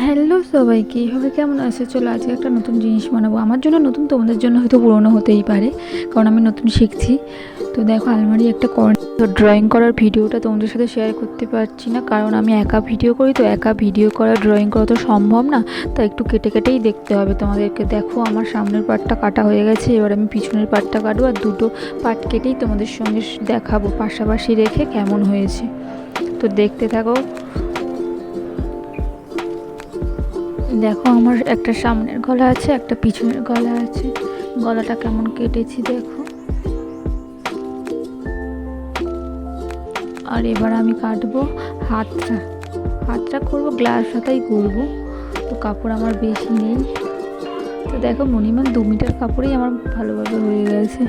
Hello সবাইকে, এভাবে কেমন আছে? চলো আজকে একটা নতুন জিনিস বানাবো। আমার জন্য নতুন, তোমাদের জন্য হয়তো পুরোনো হতেই পারে, কারণ আমি নতুন শিখছি। তো দেখো, আলমারি একটা তো ড্রয়িং করার ভিডিওটা তোমাদের সাথে শেয়ার করতে পারছি না, কারণ আমি একা ভিডিও করি, তো একা ভিডিও করা ড্রয়িং করা তো সম্ভব না। তাই একটু কেটে কেটেই দেখতে হবে তোমাদেরকে। দেখো, আমার সামনের পার্টটা কাটা হয়ে গেছে, এবার আমি পিছনের পার্টটা কাটবো, আর দুটো পার্ট কেটেই তোমাদের সঙ্গে দেখাবো পাশাপাশি রেখে কেমন হয়েছে। তো দেখতে থাকো। দেখো, আমার একটা সামনের গলা আছে, একটা পিছনের গলা আছে। গলাটা কেমন কেটেছি দেখো। আর এবার আমি কাটবো হাতটা। হাতটা করবো গ্লাস হাতাই করবো। তো কাপড় আমার বেশি নেই। তো দেখো, মিনিমাম 2 মিটার কাপড়েই আমার ভালোভাবে হয়ে গেছে।